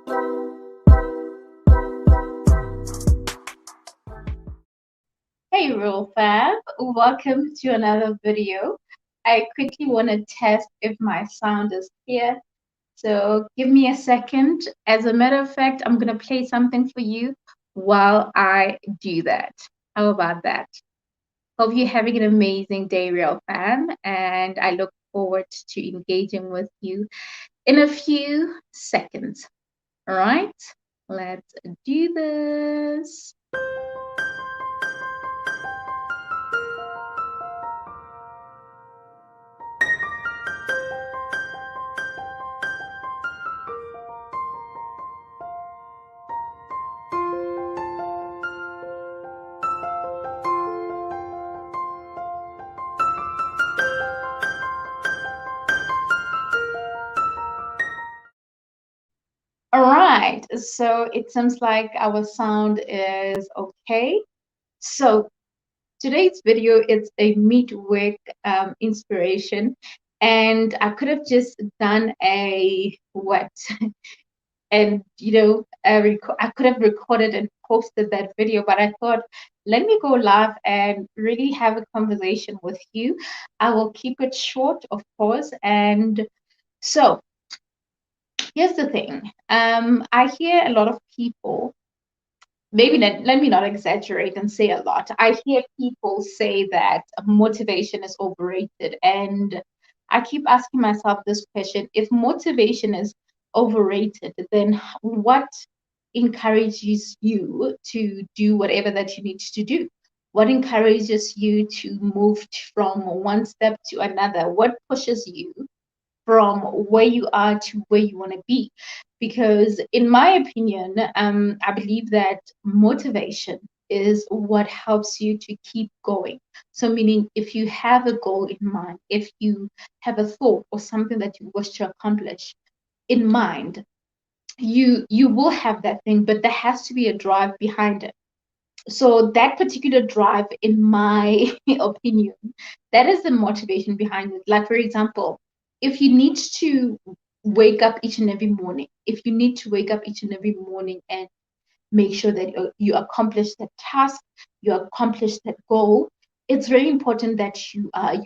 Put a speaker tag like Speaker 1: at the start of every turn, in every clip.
Speaker 1: Hey, Real Fab, welcome to another video. I quickly want to test if my sound is clear, so give me a second. As a matter of fact, I'm going to play something for you while I do that. How about that? Hope you're having an amazing day, Real Fam, and I look forward to engaging with you in a few seconds. All right, let's do this. All right, so it seems like our sound is okay. So today's video is a midweek inspiration, and I could have just done a what, and I could have recorded and posted that video, but I thought, let me go live and really have a conversation with you. I will keep it short, of course, and so here's the thing. I hear a lot of people, maybe let me not exaggerate and say a lot. I hear people say that motivation is overrated. And I keep asking myself this question: if motivation is overrated, then what encourages you to do whatever that you need to do? What encourages you to move from one step to another? What pushes you from where you are to where you want to be? Because in my opinion, I believe that motivation is what helps you to keep going. So meaning, if you have a goal in mind, if you have a thought or something that you wish to accomplish in mind, you will have that thing, but there has to be a drive behind it. So that particular drive, in my opinion, that is the motivation behind it. Like, for example, if you need to wake up each and every morning, if you need to wake up each and every morning and make sure that you accomplish that task, you accomplish that goal, it's very important that you are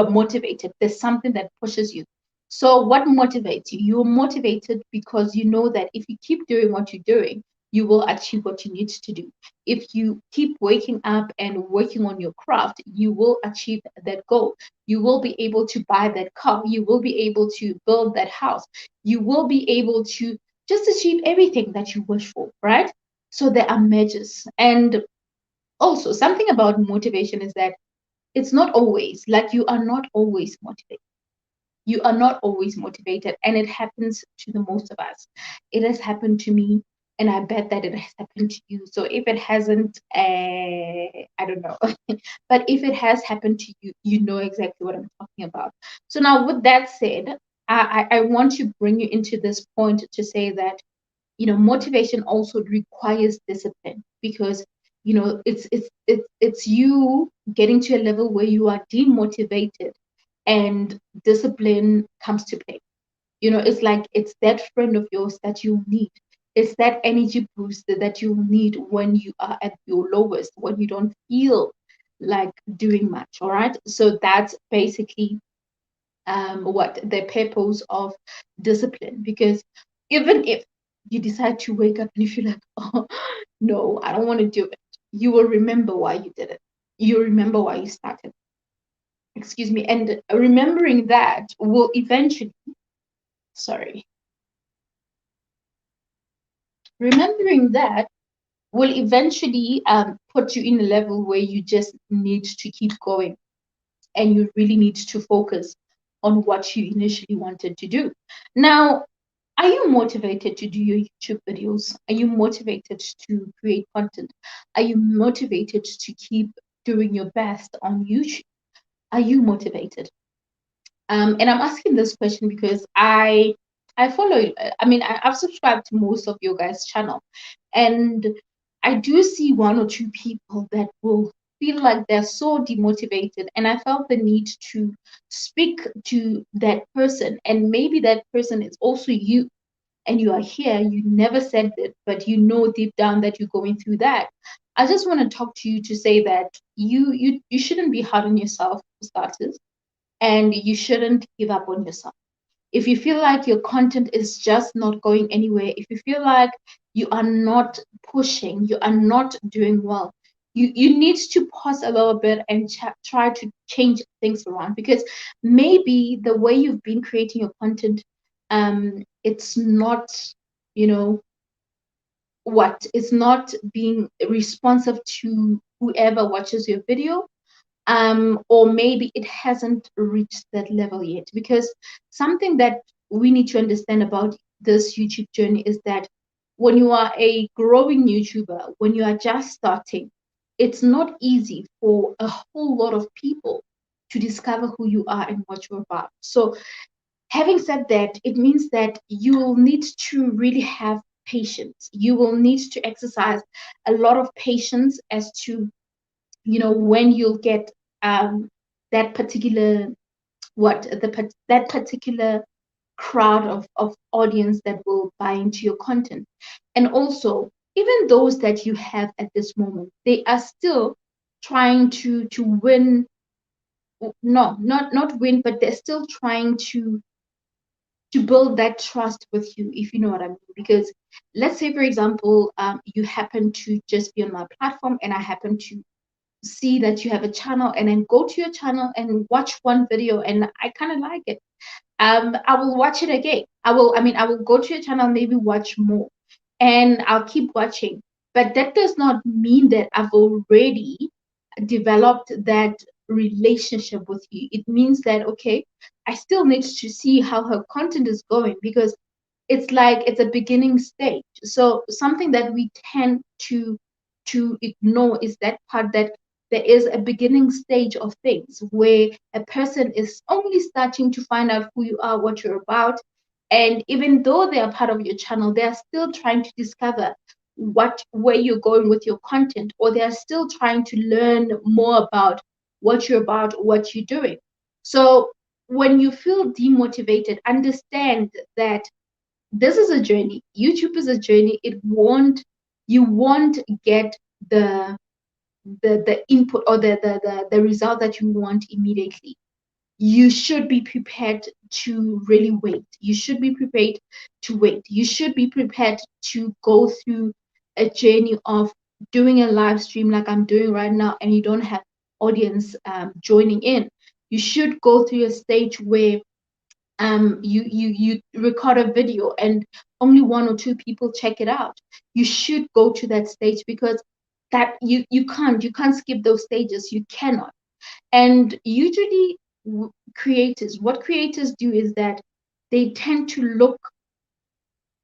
Speaker 1: motivated. There's something that pushes you. So what motivates you? You're motivated because you know that if you keep doing what you're doing, you will achieve what you need to do. If you keep waking up and working on your craft, you will achieve that goal. You will be able to buy that car. You will be able to build that house. You will be able to just achieve everything that you wish for, right? So there are measures. And also, something about motivation is that it's not always, like, you are not always motivated. You are not always motivated, and it happens to the most of us. It has happened to me, and I bet that it has happened to you. So if it hasn't, I don't know. But if it has happened to you, you know exactly what I'm talking about. So now, with that said, I want to bring you into this point to say that motivation also requires discipline, because it's you getting to a level where you are demotivated, and discipline comes to play. It's like it's that friend of yours that you need. It's that energy boost that you need when you are at your lowest, when you don't feel like doing much. All right, so that's basically what the purpose of discipline. Because even if you decide to wake up and you feel like, oh no, I don't want to do it, you will remember why you did it. You remember why you started. Excuse me. And remembering that will eventually, sorry, remembering that will eventually put you in a level where you just need to keep going, and you really need to focus on what you initially wanted to do. Now, are you motivated to do your YouTube videos? Are you motivated to create content? Are you motivated to keep doing your best on YouTube? Are you motivated? And I'm asking this question because I follow. I mean, I've subscribed to most of your guys' channel, and I do see one or two people that will feel like they're so demotivated, and I felt the need to speak to that person, and maybe that person is also you. and you are here, you never said it, but you know deep down that you're going through that. I just want to talk to you to say that you shouldn't be hard on yourself for starters, and you shouldn't give up on yourself. If you feel like your content is just not going anywhere, if you feel like you are not pushing, you are not doing well, you need to pause a little bit and try to change things around, because maybe the way you've been creating your content, it's not, you know, what it's not being responsive to whoever watches your video, or maybe it hasn't reached that level yet. Because something that we need to understand about this YouTube journey is that when you are a growing YouTuber, when you are just starting, it's not easy for a whole lot of people to discover who you are and what you're about. So having said that, it means that you will need to really have patience. You will need to exercise a lot of patience as to, you know, when you'll get that particular that particular crowd of audience that will buy into your content. And also, even those that you have at this moment, they are still trying to win. No, not win, but they're still trying to build that trust with you, if you know what I mean. Because let's say, for example, you happen to just be on my platform, and I happen to see that you have a channel, and then go to your channel and watch one video, and I kind of like it. I will watch it again. I will go to your channel, maybe watch more, and I'll keep watching. But that does not mean that I've already developed that relationship with you. It means that, okay, I still need to see how her content is going, because it's like it's a beginning stage. So something that we tend to ignore is that part, that there is a beginning stage of things where a person is only starting to find out who you are, what you're about. And even though they are part of your channel, they are still trying to discover where you're going with your content, or they are still trying to learn more about what you're about, what you're doing. So when you feel demotivated, understand that this is a journey. YouTube is a journey. You won't get the input, or the result that you want immediately. You should be prepared to really wait. You should be prepared to wait. You should be prepared to go through a journey of doing a live stream like I'm doing right now, and you don't have audience joining in. You should go through a stage where you record a video and only one or two people check it out. You should go to that stage, because that you can't skip those stages. You cannot. And usually, what creators do is that they tend to look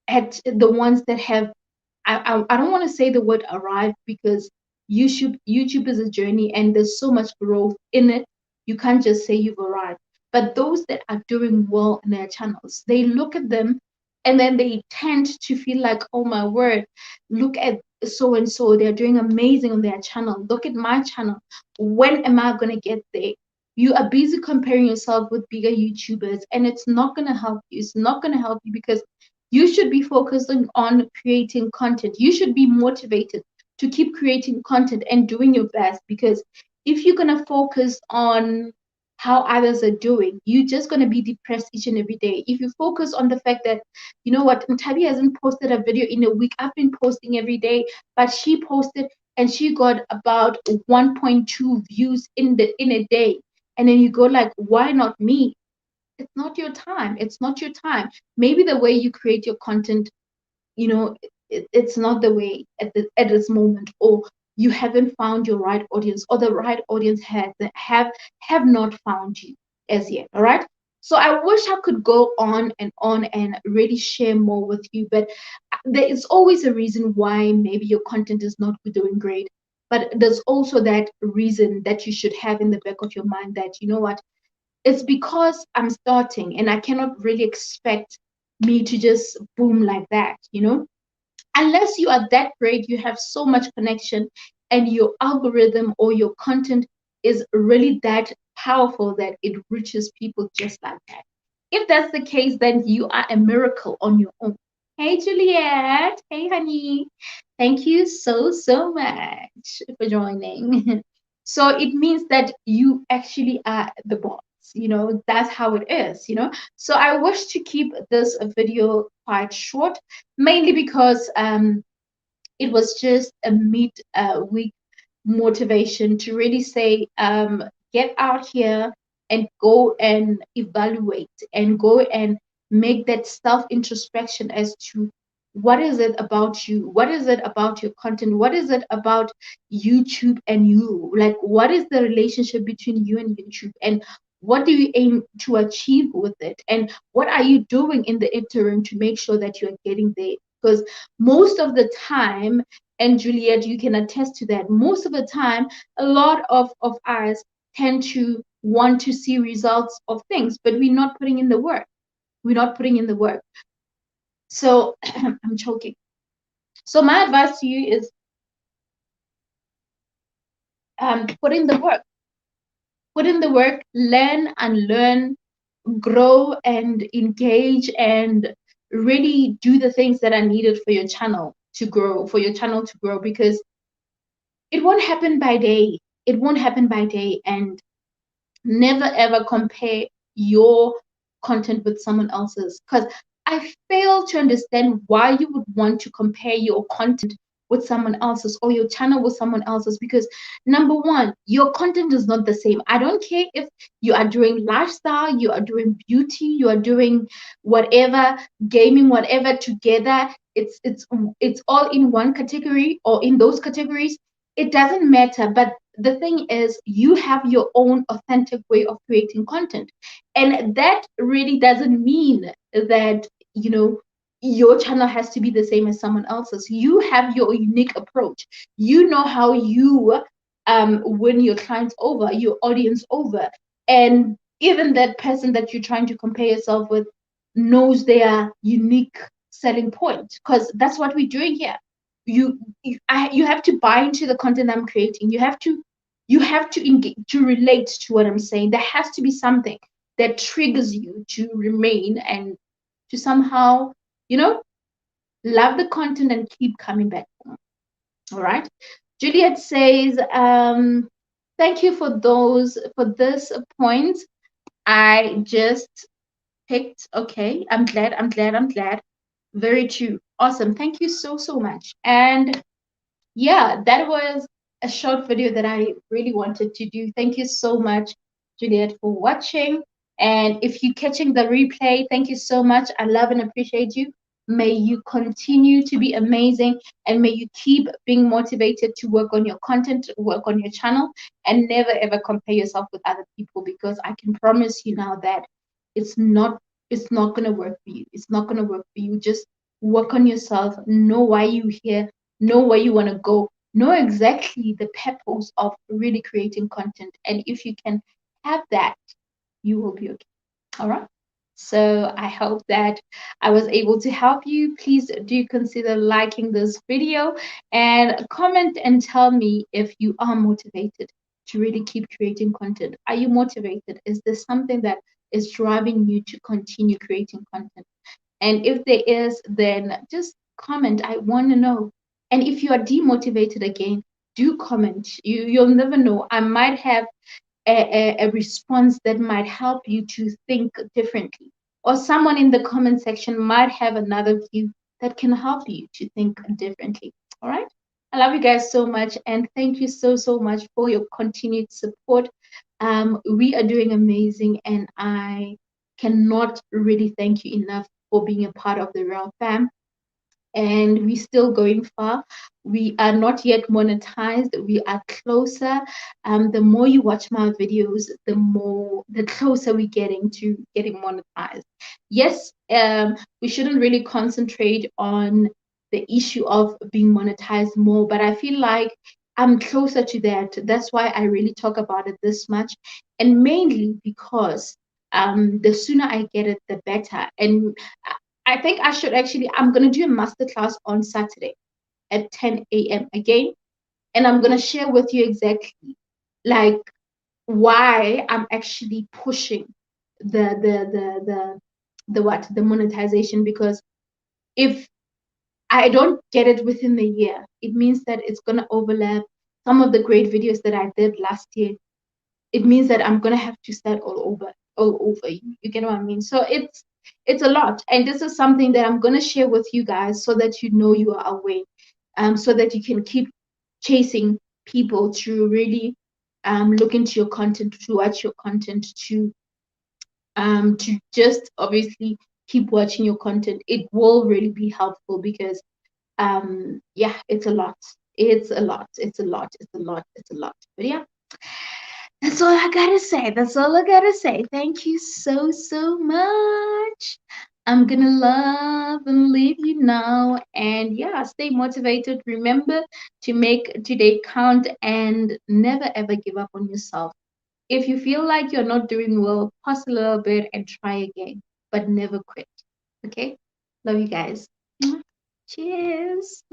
Speaker 1: at the ones that have, I don't want to say the word arrive, because YouTube is a journey, and there's so much growth in it. You can't just say you've arrived. But those that are doing well in their channels, they look at them, and then they tend to feel like, oh my word, look at so and so, they're doing amazing on their channel. Look at my channel. When am I gonna get there? You are busy comparing yourself with bigger YouTubers, and it's not gonna help you. It's not gonna help you, because you should be focusing on creating content. You should be motivated to keep creating content and doing your best, because if you're going to focus on how others are doing, you're just going to be depressed each and every day. If you focus on the fact that, you know what, Mtabi hasn't posted a video in a week, I've been posting every day, but she posted and she got about 1.2 views in a day. And then you go like, why not me? It's not your time. It's not your time. Maybe the way you create your content, you know, it's not the way at this moment, or you haven't found your right audience, or the right audience have not found you as yet. All right. So I wish I could go on and really share more with you, but there is always a reason why maybe your content is not doing great. But there's also that reason that you should have in the back of your mind, that, you know what, it's because I'm starting, and I cannot really expect me to just boom like that, you know? Unless you are that great, you have so much connection, and your algorithm or your content is really that powerful that it reaches people just like that. If that's the case, then you are a miracle on your own. Hey, Juliet. Hey, honey. Thank you so much for joining. So it means that you actually are the boss. That's how it is. So I wish to keep this video quite short, mainly because it was just a mid-week motivation to really say, get out here and go and evaluate and go and make that self introspection as to what is it about you? What is it about your content? What is it about YouTube and you? Like, what is the relationship between you and YouTube? And what do you aim to achieve with it? And what are you doing in the interim to make sure that you're getting there? Because most of the time, and Juliet, you can attest to that, most of the time, a lot of us tend to want to see results of things, but we're not putting in the work. We're not putting in the work. So I'm choking. So my advice to you is put in the work. Put in the work, learn and learn, grow and engage, and really do the things that are needed for your channel to grow, because it won't happen by day. It won't happen by day. And never ever compare your content with someone else's, because I fail to understand why you would want to compare your content with someone else's or your channel with someone else's, because number one, your content is not the same. I don't care if you are doing lifestyle, you are doing beauty, you are doing whatever, gaming, whatever, together. It's all in one category or in those categories. It doesn't matter. But the thing is, you have your own authentic way of creating content, and that really doesn't mean that your channel has to be the same as someone else's. You have your unique approach. You know how you win your clients over, your audience over, and even that person that you're trying to compare yourself with knows their unique selling point, because that's what we're doing here. You have to buy into the content I'm creating. You have to engage, to relate to what I'm saying. There has to be something that triggers you to remain and to somehow, you know, love the content and keep coming back. All right. Juliet says, thank you for this point. I just picked. Okay. I'm glad. Very true. Awesome. Thank you so much. And yeah, that was a short video that I really wanted to do. Thank you so much, Juliet, for watching. And if you're catching the replay, thank you so much. I love and appreciate you. May you continue to be amazing, and may you keep being motivated to work on your content, work on your channel, and never ever compare yourself with other people, because I can promise you now that it's not it's not going to work for you. It's not going to work for you. Just work on yourself. Know why you're here, know where you want to go, know exactly the purpose of really creating content. And if you can have that, you will be okay. All right. So I hope that I was able to help you. Please do consider liking this video and comment and tell me if you are motivated to really keep creating content. Are you motivated? Is there something that is driving you to continue creating content? And if there is, then just comment. I want to know. And if you are demotivated again, do comment. You'll never know. I might have a response that might help you to think differently. Or someone in the comment section might have another view that can help you to think differently. All right. I love you guys so much. And thank you so much for your continued support. We are doing amazing. And I cannot really thank you enough for being a part of the Real Fam. And we're still going far. We are not yet monetized. We are closer. The more you watch my videos, the closer we're getting to getting monetized. Yes, we shouldn't really concentrate on the issue of being monetized more, but I feel like I'm closer to that. That's why I really talk about it this much, and mainly because the sooner I get it, the better. And I think I should actually, I'm going to do a masterclass on Saturday at 10 a.m. again. And I'm going to share with you exactly like why I'm actually pushing the monetization, because if I don't get it within the year, it means that it's going to overlap some of the great videos that I did last year. It means that I'm going to have to start all over. You get what I mean? So it's a lot. And this is something that I'm going to share with you guys so that you know you are aware, so that you can keep chasing people to really look into your content, to watch your content, to just obviously keep watching your content. It will really be helpful because yeah, it's a lot. It's a lot. It's a lot. It's a lot. It's a lot. But yeah, that's all I gotta say. That's all I gotta say. Thank you so, so much. I'm gonna love and leave you now. And yeah, stay motivated. Remember to make today count and never ever give up on yourself. If you feel like you're not doing well, pause a little bit and try again, but never quit. Okay? Love you guys. Cheers.